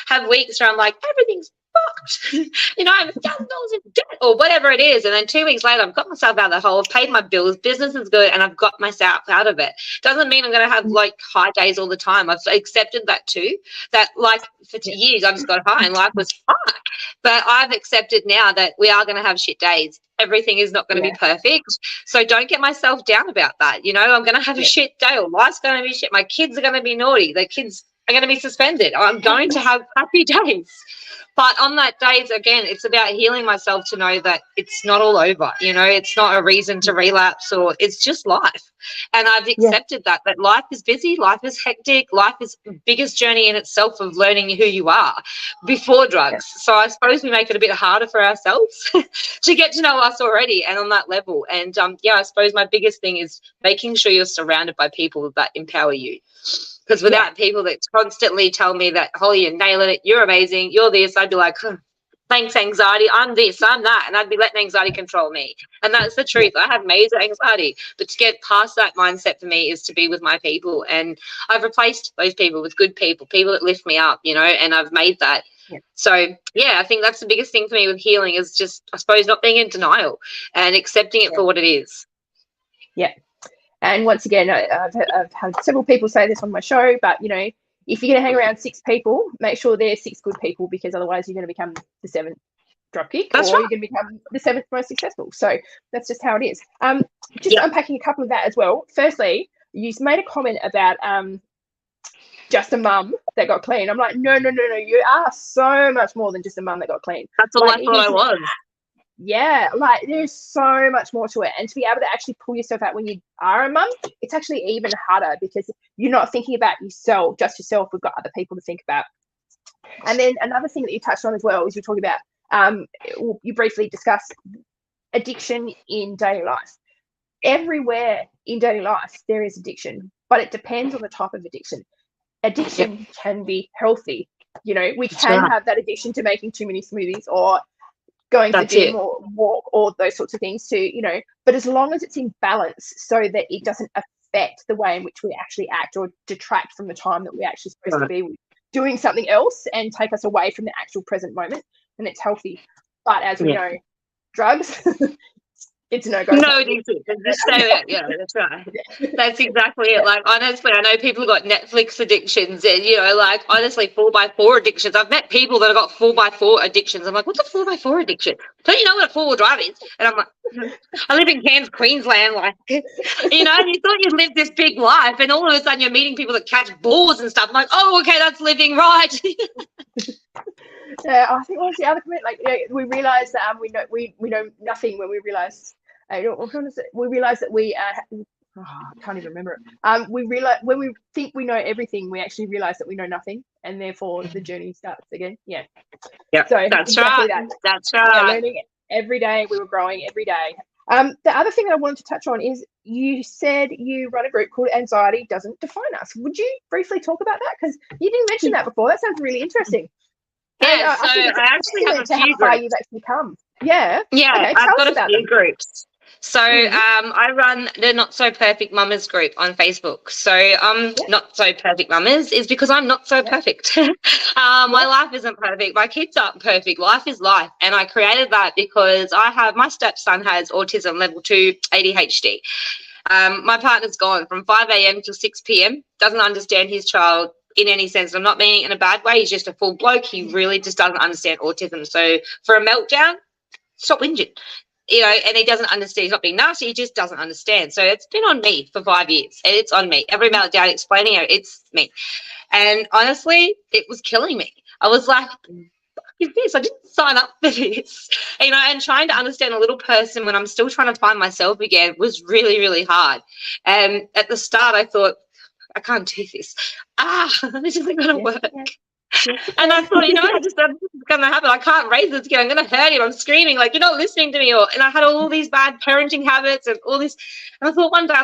have weeks where I'm like, everything's fucked. You know, I'm $1,000 in debt or whatever it is. And then 2 weeks later, I've got myself out of the hole, I've paid my bills, business is good, and I've got myself out of it. Doesn't mean I'm going to have like high days all the time. I've accepted that too, that like for 2 years I just got high and life was fine. But I've accepted now that we are going to have shit days. Everything is not going to be perfect. So don't get myself down about that. You know, I'm going to have a shit day, or life's going to be shit. My kids are going to be naughty. The kids are going to be suspended. I'm going to have happy days. But on that days, again, it's about healing myself to know that it's not all over. You know, it's not a reason to relapse, or it's just life. And I've accepted that life is busy, life is hectic, life is the biggest journey in itself of learning who you are before drugs. So I suppose we make it a bit harder for ourselves to get to know us already and on that level. And I suppose my biggest thing is making sure you're surrounded by people that empower you. Because without people that constantly tell me that, Holly, you're nailing it, you're amazing, you're this, I'd be like, thanks, anxiety, I'm this, I'm that. And I'd be letting anxiety control me. And that's the truth. I have major anxiety. But to get past that mindset for me is to be with my people. And I've replaced those people with good people, people that lift me up, you know, and I've made that. Yeah. So, I think that's the biggest thing for me with healing is just, I suppose, not being in denial and accepting it for what it is.
Yeah. And once again, I've had several people say this on my show, but, you know, if you're going to hang around 6 people, make sure they're 6 good people, because otherwise you're going to become the 7th dropkick, or you're going to become the 7th most successful. So that's just how it is. Just unpacking a couple of that as well. Firstly, you made a comment about just a mum that got clean. I'm like, no, you are so much more than just a mum that got clean.
That's all I thought I was.
Yeah, like there's so much more to it, and to be able to actually pull yourself out when you are a mum, it's actually even harder, because you're not thinking about yourself, just yourself. We've got other people to think about. And then another thing that you touched on as well is you're talking about, you briefly discussed addiction in daily life. Everywhere in daily life there is addiction, but it depends on the type of addiction. Addiction can be healthy. You know, we can have that addiction to making too many smoothies, or going to the gym or walk, or those sorts of things too, you know, but as long as it's in balance, so that it doesn't affect the way in which we actually act, or detract from the time that we're actually supposed to be doing something else and take us away from the actual present moment, and it's healthy. But as we know, drugs, it's no go.
No, it isn't. Just say that. Yeah, that's right. That's exactly it. Like, honestly, I know people who got Netflix addictions, and, you know, like, honestly, 4x4 addictions. I've met people that have got 4x4 addictions. I'm like, what's a 4x4 addiction? Don't you know what a 4-wheel drive is? And I'm like, I live in Cairns, Queensland. Like, you know, and you thought you'd lived this big life, and all of a sudden you're meeting people that catch balls and stuff. I'm like, oh, okay, that's living right.
Yeah, I think what was the other comment? Like, we realise that we know nothing when we realise. We realise that we I can't even remember it. We realize when we think we know everything, we actually realize that we know nothing, and therefore the journey starts again. Yeah. So
that's
exactly
right.
That.
That's right.
Learning every day. We were growing every day. The other thing that I wanted to touch on is you said you run a group called Anxiety Doesn't Define Us. Would you briefly talk about that? Because you didn't mention that before. That sounds really interesting.
Yeah, so I actually have a few groups.
You've actually come. Yeah.
Yeah,
okay,
I've got a few
them.
groups. So I run the Not So Perfect Mamas group on Facebook. So Not So Perfect Mamas is because I'm not so perfect. My life isn't perfect. My kids aren't perfect. Life is life. And I created that because my stepson has autism level 2 ADHD. My partner's gone from 5 a.m. till 6 p.m. Doesn't understand his child in any sense. I'm not meaning it in a bad way. He's just a full bloke. He really just doesn't understand autism. So for a meltdown, stop whinging. You know, and he doesn't understand. He's not being nasty. He just doesn't understand. So it's been on me for 5 years. And it's on me. Every meltdown explaining it, it's me. And honestly, it was killing me. I was like, fuck is this? I didn't sign up for this. You know, and trying to understand a little person when I'm still trying to find myself again was really, really hard. And at the start, I thought, I can't do this. This isn't going to work. And I thought, you know, this is going to happen. I can't raise this kid. I'm going to hurt him. I'm screaming like, you're not listening to me. And I had all these bad parenting habits and all this. And I thought one day,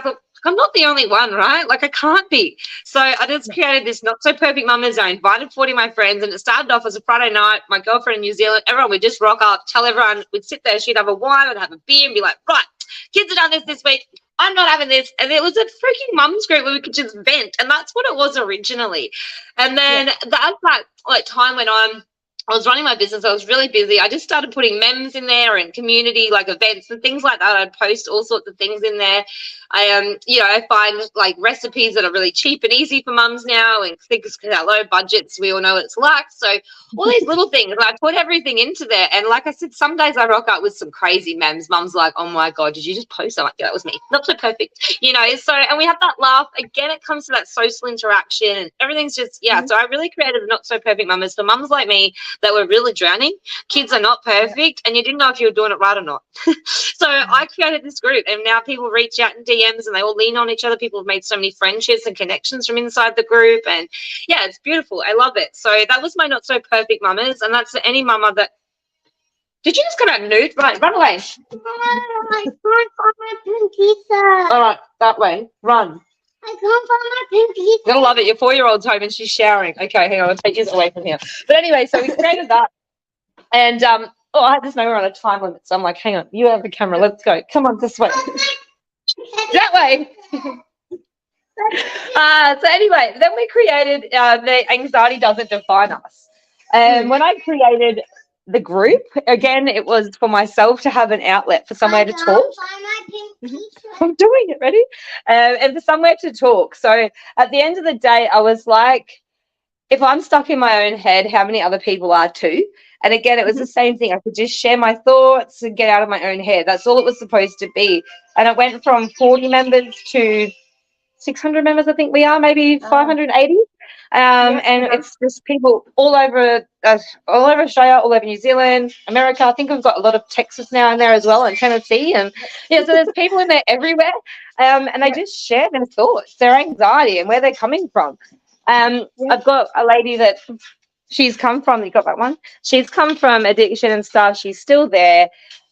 I'm not the only one, right? Like I can't be. So I just created this not so perfect mamas. I invited 40 of my friends, and it started off as a Friday night. My girlfriend in New Zealand, everyone would just rock up, tell everyone, we'd sit there, she'd have a wine, I'd have a beer and be like, right, kids have done this week. I'm not having this. And it was a freaking mums group where we could just vent. And that's what it was originally. And then as that like time went on, I was running my business. I was really busy. I just started putting memes in there and community like events and things like that. I'd post all sorts of things in there. I find like recipes that are really cheap and easy for mums now, and things because our low budgets, we all know what it's like. So all these little things, and I put everything into there. And like I said, some days I rock up with some crazy memes. Mum's like, "Oh my god, did you just post?" I'm like, "Yeah, that was me. Not so perfect, you know." So and we have that laugh again. It comes to that social interaction, and everything's just So I really created the not so perfect mamas for mums like me that were really drowning. Kids are not perfect, and you didn't know if you were doing it right or not. So I created this group, and now people reach out in DMs, and they all lean on each other. People have made so many friendships and connections from inside the group, and yeah, it's beautiful. I love it. So that was my not so perfect mamas, and that's any mama that. Did you just come out nude? Right, run away.
I can't find my pink pizza.
All right, that way. Run.
I can't find my pink pizza.
You're gonna love it. Your 4-year-old's home and she's showering. Okay, hang on, I'll take you away from here. But anyway, so we created that, and I just know we're on a time limit, so I'm like, hang on, you have the camera. Let's go. Come on, this way. That way. So anyway, then we created the anxiety doesn't define us. And when I created the group, again, it was for myself to have an outlet for somewhere to talk.
Find my pink pizza.
I'm doing it, ready? And for somewhere to talk. So at the end of the day, I was like, if I'm stuck in my own head, how many other people are too? And again, it was the same thing. I could just share my thoughts and get out of my own head. That's all it was supposed to be. And it went from 40 members to 600 members, I think we are, maybe 580. And it's just people all over Australia, all over New Zealand, America. I think we've got a lot of Texas now in there as well, and Tennessee. And so there's people in there everywhere. And they just share their thoughts, their anxiety, and where they're coming from. I've got a lady that she's come from, you got that one? She's come from addiction and stuff. She's still there.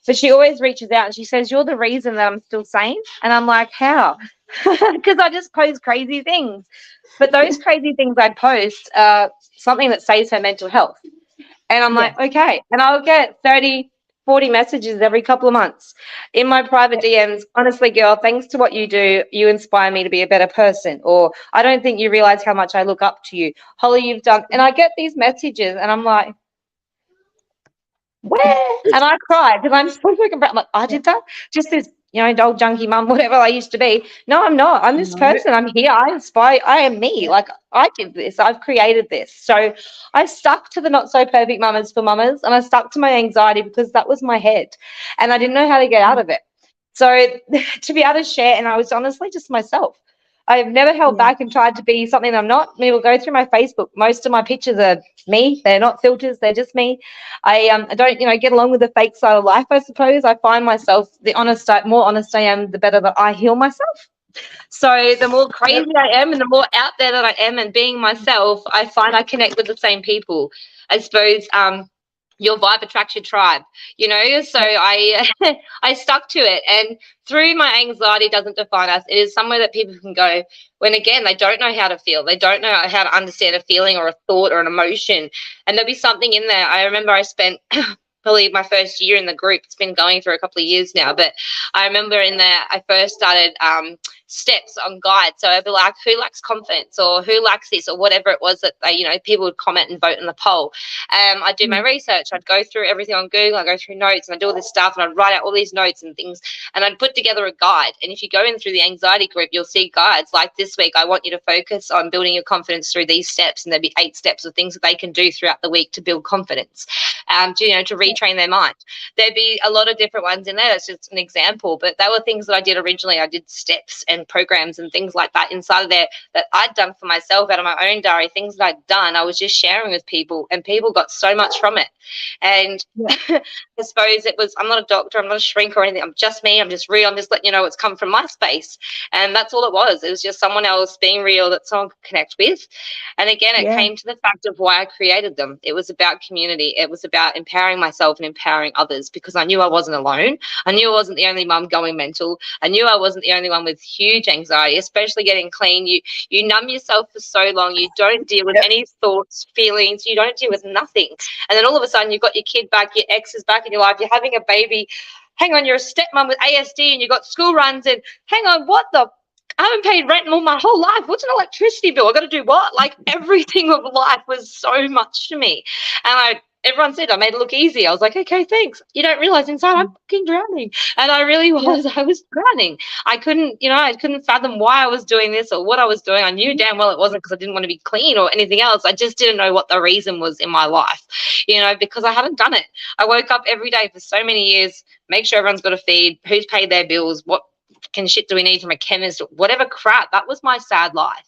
But she always reaches out and she says, "You're the reason that I'm still sane." And I'm like, "How?" Because I just post crazy things. But those crazy things I post are something that saves her mental health. And I'm like, okay. And I'll get 30, 40 messages every couple of months in my private DMs. "Honestly, girl, thanks to what you do, you inspire me to be a better person." Or, "I don't think you realize how much I look up to you. Holly, you've done. And I get these messages and I'm like, where? And I cried because I'm so fucking proud. I'm like, I did that? Just this, old junkie mum, whatever I used to be. No, I'm not. I'm this person. I'm here. I inspire. I am me. Like, I did this. I've created this. So I stuck to the not so perfect mamas for mamas, and I stuck to my anxiety because that was my head and I didn't know how to get out of it. So to be able to share, and I was honestly just myself. I've never held back and tried to be something I'm not. I mean, we'll go through my Facebook. Most of my pictures are me. They're not filters. They're just me. I don't, get along with the fake side of life, I suppose. I find myself, more honest I am, the better that I heal myself. So the more crazy I am and the more out there that I am and being myself, I find I connect with the same people. I suppose your vibe attracts your tribe, so I stuck to it. And through my anxiety doesn't define us, it is somewhere that people can go when, again, they don't know how to feel. They don't know how to understand a feeling or a thought or an emotion. And there'll be something in there. I remember I spent probably my first year in the group. It's been going for a couple of years now, but I remember in there I first started steps on guides. So I'd be like, who lacks confidence, or who lacks this, or whatever it was that they, people would comment and vote in the poll. I'd do my research. I'd go through everything on Google. I'd go through notes and I'd do all this stuff, and I'd write out all these notes and things, and I'd put together a guide. And if you go in through the anxiety group, you'll see guides like, this week I want you to focus on building your confidence through these steps, and there'd be 8 steps of things that they can do throughout the week to build confidence, to retrain their mind. There'd be a lot of different ones in there. That's just an example, but they were things that I did originally. I did steps and programs and things like that inside of there that I'd done for myself out of my own diary, things that I'd done. I was just sharing with people, and people got so much from it. And I suppose it was, I'm not a doctor, I'm not a shrink or anything. I'm just me. I'm just real. I'm just letting you know it's come from my space. And that's all it was. It was just someone else being real that someone could connect with. And again, it came to the fact of why I created them. It was about community. It was about about empowering myself and empowering others, because I knew I wasn't alone. I knew I wasn't the only mum going mental. I knew I wasn't the only one with huge anxiety, especially getting clean. You numb yourself for so long. You don't deal with any thoughts, feelings. You don't deal with nothing. And then all of a sudden you've got your kid back, your ex is back in your life, you're having a baby. Hang on, you're a stepmom with ASD and you've got school runs, and hang on, what the? I haven't paid rent all my whole life. What's an electricity bill? I got to do what? Like, everything of life was so much to me. And everyone said I made it look easy. I was like, okay, thanks. You don't realize inside I'm fucking drowning. And I really was. I was drowning. I couldn't fathom why I was doing this or what I was doing. I knew damn well it wasn't because I didn't want to be clean or anything else. I just didn't know what the reason was in my life, because I hadn't done it. I woke up every day for so many years, make sure everyone's got a feed, who's paid their bills, what shit do we need from a chemist, whatever crap. That was my sad life.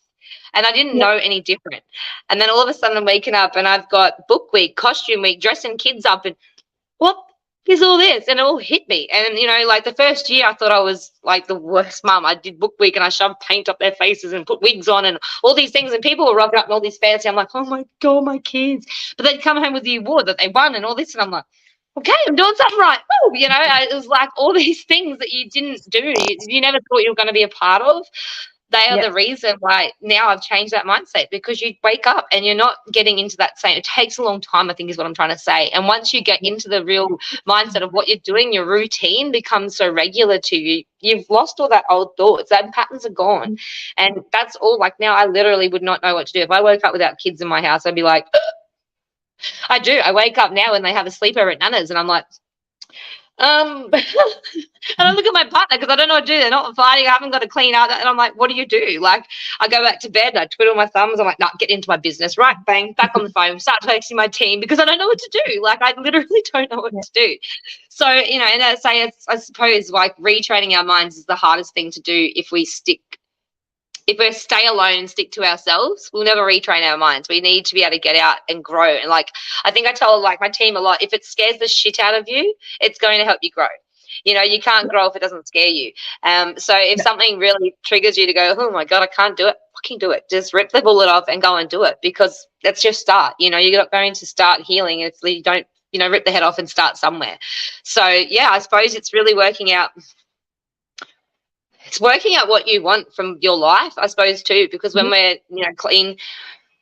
And I didn't know any different. And then all of a sudden I'm waking up and I've got book week, costume week, dressing kids up, and what is all this? And it all hit me. And, like the first year I thought I was like the worst mum. I did book week and I shoved paint up their faces and put wigs on and all these things. And people were rocking up in all these fancy. I'm like, oh my God, my kids. But they'd come home with the award that they won and all this. And I'm like, okay, I'm doing something right. Woo, it was like all these things that you didn't do, you never thought you were going to be a part of. They are the reason why now I've changed that mindset, because you wake up and you're not getting into that same. It takes a long time, I think, is what I'm trying to say. And once you get into the real mindset of what you're doing, your routine becomes so regular to you. You've lost all that old thoughts. That patterns are gone. And that's all. Like now I literally would not know what to do. If I woke up without kids in my house, I'd be like, I do. I wake up now when they have a sleepover at Nana's and I'm like, and I look at my partner because I don't know what to do. They're not fighting. I haven't got to clean out. And I'm like, what do you do? Like, I go back to bed and I twiddle my thumbs. I'm like, nah, get into my business. Right, bang, back on the phone, start texting my team because I don't know what to do. Like, I literally don't know what to do. So, and I suppose like retraining our minds is the hardest thing to do if we stay alone and stick to ourselves. We'll never retrain our minds. We need to be able to get out and grow. And like, I think I tell like my team a lot, if it scares the shit out of you, it's going to help you grow. You can't grow if it doesn't scare you. So if something really triggers you to go, oh my God, I can't do it, fucking do it. Just rip the bullet off and go and do it, because that's your start. You're not going to start healing if you don't, rip the head off and start somewhere. So yeah, I suppose it's really working out. It's working out what you want from your life, I suppose, too, because when we're, clean,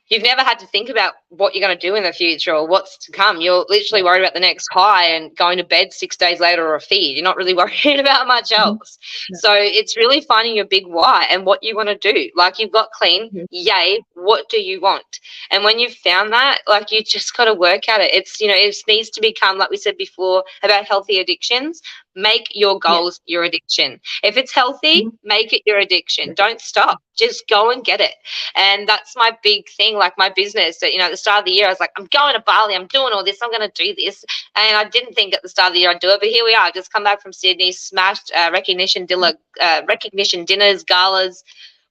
you've never had to think about what you're going to do in the future or what's to come. You're literally worried about the next high and going to bed 6 days later or a feed. You're not really worried about much else. So it's really finding your big why and what you want to do. Like, you've got clean, yay, what do you want? And when you've found that, like, you just got to work at it. It's, it needs to become, like we said before, about healthy addictions. Make your goals your addiction. If it's healthy, make it your addiction. Don't stop. Just go and get it. And that's my big thing, like my business. That, at the start of the year, I was like, I'm going to Bali. I'm doing all this. I'm going to do this. And I didn't think at the start of the year I'd do it, but here we are. I've just come back from Sydney, smashed recognition dinners, galas.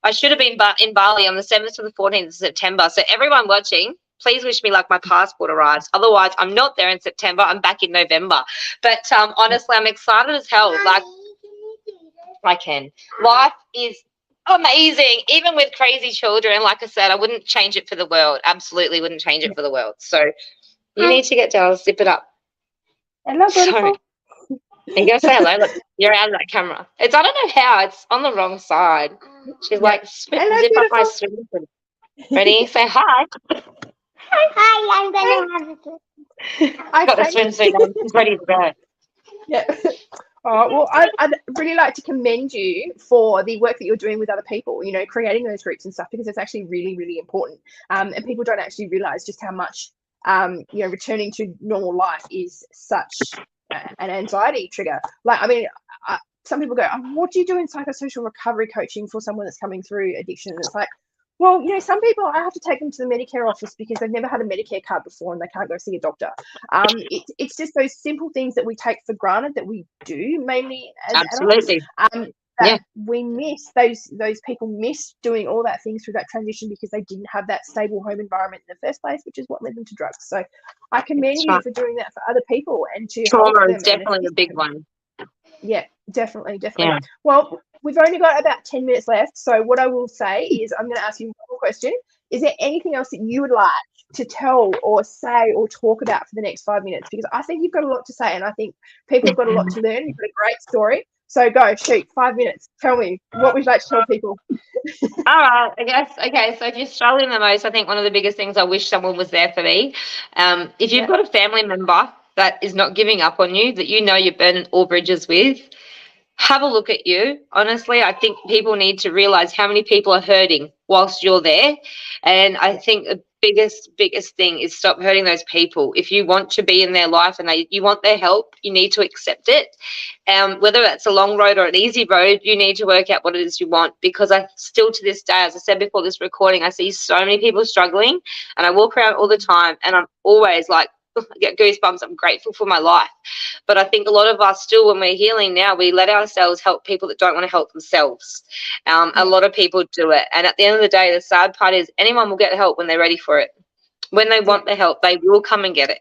I should have been in Bali on the 7th to the 14th of September. So everyone watching, please wish me luck my passport arrives. Otherwise, I'm not there in September. I'm back in November. But honestly, I'm excited as hell. Like, I can. Life is amazing, even with crazy children. Like I said, I wouldn't change it for the world. Absolutely wouldn't change it for the world. So you need to get down, zip it up.
Hello, beautiful.
Sorry. You gotta say hello. Look, you're out of that camera. I don't know how. It's on the wrong side. She's like, zip up my swim. Ready? Say hi.
Hi, I'm gonna have it.
I've got a swimsuit on. She's ready to go.
Yeah. Well, I'd really like to commend you for the work that you're doing with other people, creating those groups and stuff, because it's actually really, really important. And people don't actually realize just how much, returning to normal life is such an anxiety trigger. Like, I mean, some people go, what do you do in psychosocial recovery coaching for someone that's coming through addiction? And it's like, well, some people, I have to take them to the Medicare office because they've never had a Medicare card before and they can't go see a doctor. It's just those simple things that we take for granted that we do, mainly as
Absolutely.
adults. That we miss, those people miss doing all that things through that transition because they didn't have that stable home environment in the first place, which is what led them to drugs. So I commend you for doing that for other people and to
trauma is definitely a big one.
Yeah, definitely.
Yeah.
Well, we've only got about 10 minutes left. So what I will say is I'm going to ask you one more question. is there anything else that you would like to tell or say or talk about for the next 5 minutes? Because I think you've got a lot to say, and I think people have got a lot to learn. You've got a great story. So go, shoot, 5 minutes. Tell me, what would you like to tell people?
All right, I guess. Okay, so if you're struggling the most, I think one of the biggest things I wish someone was there for me. If you've got a family member that is not giving up on you, that you know you're burning all bridges with, have a look at you. Honestly, I think people need to realize how many people are hurting whilst you're there. And I think the biggest thing is stop hurting those people. If you want to be in their life and you want their help, you need to accept it. Whether that's a long road or an easy road, you need to work out what it is you want, because I still to this day, as I said before this recording, I see so many people struggling, and I walk around all the time and I'm always like, I get goosebumps. I'm grateful for my life. But I think a lot of us still, when we're healing now, we let ourselves help people that don't want to help themselves. A lot of people do it. And at the end of the day, the sad part is anyone will get help when they're ready for it. When they want the help, they will come and get it.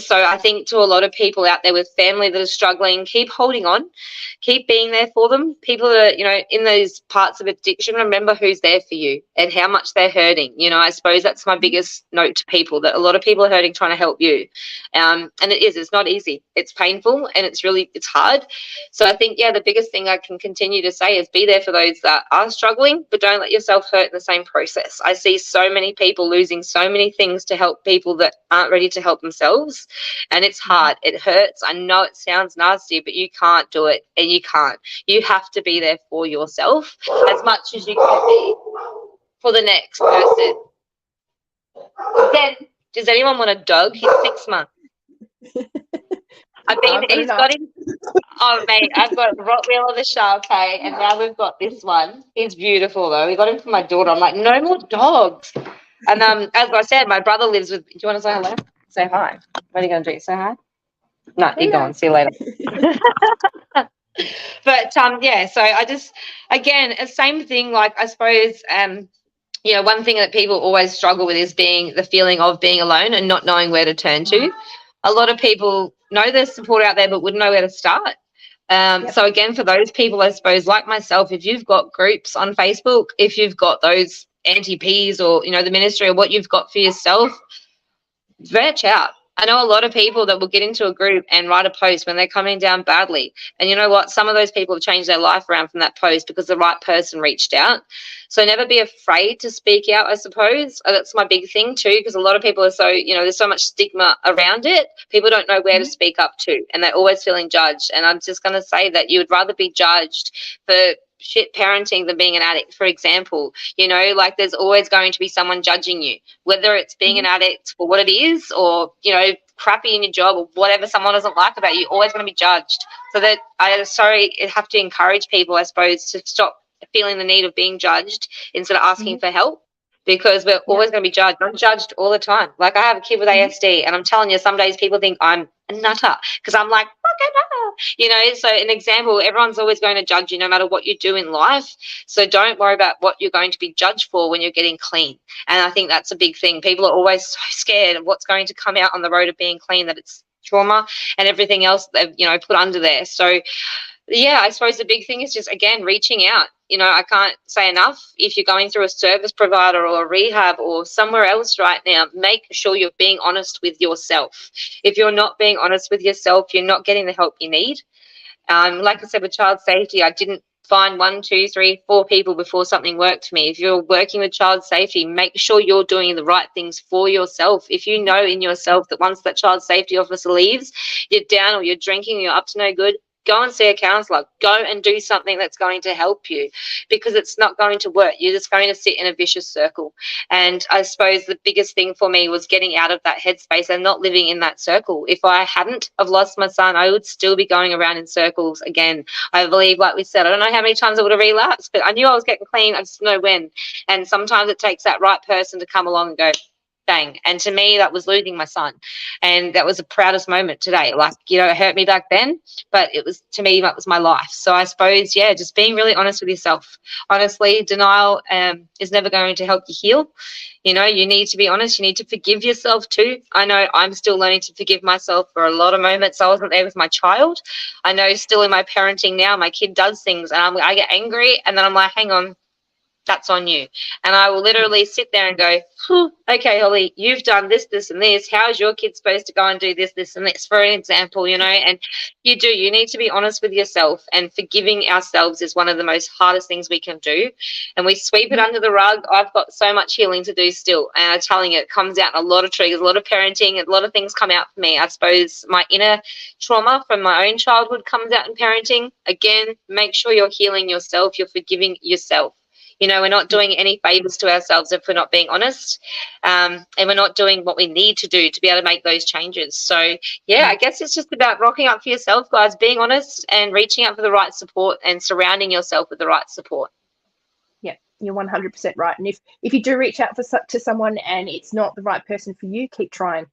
So I think to a lot of people out there with family that are struggling, keep holding on, keep being there for them. People that are, in those parts of addiction, remember who's there for you and how much they're hurting. I suppose that's my biggest note to people, that a lot of people are hurting trying to help you. And it's not easy. It's painful and it's hard. So I think, the biggest thing I can continue to say is be there for those that are struggling, but don't let yourself hurt in the same process. I see so many people losing so many things to help people that aren't ready to help themselves, and it's hard. It hurts. I know it sounds nasty, but you can't do it, and you can't. You have to be there for yourself as much as you can be for the next person. Then, does anyone want a dog? He's 6 months. He's got him. Oh, mate, I've got Rottweiler the Shar Pei, and now we've got this one. He's beautiful, though. We got him for my daughter. I'm like, no more dogs. And as I said, my brother lives with. Do you want to say hello? Say hi. What are you going to do? Say hi? No, you're gone. See you later. But so I just, again, same thing. Like, I suppose, one thing that people always struggle with is the feeling of being alone and not knowing where to turn to. A lot of people know there's support out there, but wouldn't know where to start. So again, for those people, I suppose, like myself, if you've got groups on Facebook, if you've got those anti-Ps or, the ministry, or what you've got for yourself, venture out. I know a lot of people that will get into a group and write a post when they're coming down badly. And you know what? Some of those people have changed their life around from that post because the right person reached out. So never be afraid to speak out, I suppose. That's my big thing too, because a lot of people are so, there's so much stigma around it. People don't know where to speak up to, and they're always feeling judged. And I'm just going to say that you would rather be judged for shit parenting than being an addict, for example. Like, there's always going to be someone judging you, whether it's being an addict for what it is, or crappy in your job, or whatever someone doesn't like about you. Always going to be judged. So that I have to encourage people, I suppose, to stop feeling the need of being judged instead of asking for help, because we're always going to be judged. I'm judged all the time. Like, I have a kid with ASD, and I'm telling you, some days people think I'm a nutter because I'm like, so an example, everyone's always going to judge you no matter what you do in life. So don't worry about what you're going to be judged for when you're getting clean. And I think that's a big thing. People are always so scared of what's going to come out on the road of being clean, that it's trauma and everything else they've, put under there. So I suppose the big thing is just, again, reaching out. I can't say enough. If you're going through a service provider or a rehab or somewhere else right now, make sure you're being honest with yourself. If you're not being honest with yourself, you're not getting the help you need. Like I said, with child safety, I didn't find 1, 2, 3, 4 people before something worked for me. If you're working with child safety, make sure you're doing the right things for yourself. If you know in yourself that once that child safety officer leaves, you're down or you're drinking, you're up to no good, go and see a counsellor. Go and do something that's going to help you, because it's not going to work. You're just going to sit in a vicious circle. And I suppose the biggest thing for me was getting out of that headspace and not living in that circle. If I hadn't have lost my son, I would still be going around in circles again. I believe, like we said, I don't know how many times I would have relapsed, but I knew I was getting clean. I just know when. And sometimes it takes that right person to come along and go, bang. And to me, that was losing my son. And that was the proudest moment today. Like, it hurt me back then, but it was, to me, that was my life. So I suppose, just being really honest with yourself. Honestly, denial is never going to help you heal. You need to be honest. You need to forgive yourself too. I know I'm still learning to forgive myself for a lot of moments I wasn't there with my child. I know still in my parenting now, my kid does things and I get angry, and then I'm like, hang on, that's on you. And I will literally sit there and go, okay, Holly, you've done this, this, and this. How is your kid supposed to go and do this, this, and this, for an example, you know? And you need to be honest with yourself, and forgiving ourselves is one of the most hardest things we can do. And we sweep it under the rug. I've got so much healing to do still. And I'm telling you, it comes out in a lot of triggers, a lot of parenting, a lot of things come out for me. I suppose my inner trauma from my own childhood comes out in parenting. Again, make sure you're healing yourself, you're forgiving yourself. You know, we're not doing any favors to ourselves if we're not being honest, and we're not doing what we need to do to be able to make those changes. So, yeah, I guess it's just about rocking up for yourself, guys, being honest and reaching out for the right support and surrounding yourself with the right support.
Yeah, you're 100% right. And if you do reach out to someone and it's not the right person for you, keep trying.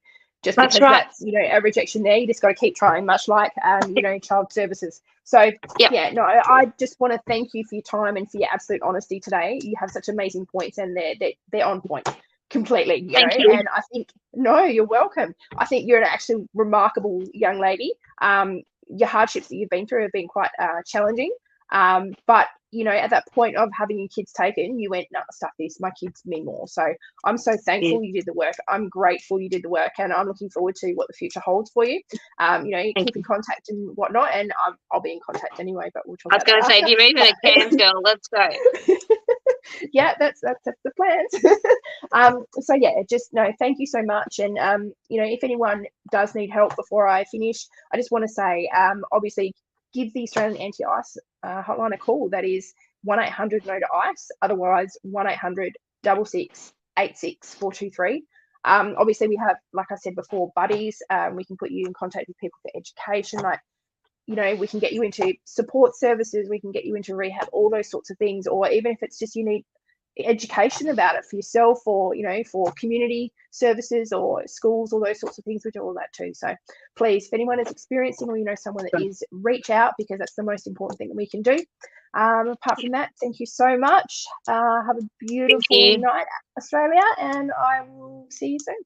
Just because that's, you know, a rejection there, you just got to keep trying, much like, you know, child services. So, yeah, no, I just want to thank you for your time and for your absolute honesty today. You have such amazing points, and they're on point completely, you
Thank
know.
you.
And I think, no, you're welcome. I think you're an actually remarkable young lady. Your hardships that you've been through have been quite challenging. But, you know, at that point of having your kids taken, you went, no, stuff this, my kids mean more. So I'm so thankful you did the work. I'm grateful you did the work, and I'm looking forward to what the future holds for you. You know, keep in contact and whatnot, and I'll be in contact anyway, but we'll talk about that. I was going to say,
if you're moving a Cairns, girl, let's go.
Yeah, that's the plans. So yeah, just no, thank you so much. And you know, if anyone does need help before I finish, I just want to say, obviously, give the Australian Anti-Ice hotline a call. That is 1-800-NO-TO-ICE, otherwise 1-800-66-86-423. Obviously, we have, like I said before, buddies. We can put you in contact with people for education, like, you know, we can get you into support services, we can get you into rehab, all those sorts of things. Or even if it's just you need education about it for yourself, or, you know, for community services or schools, all those sorts of things, we do all that too. So please, if anyone is experiencing, or you know someone that is, reach out, because that's the most important thing that we can do. Apart from that, thank you so much. Have a beautiful night, Australia, and I will see you soon.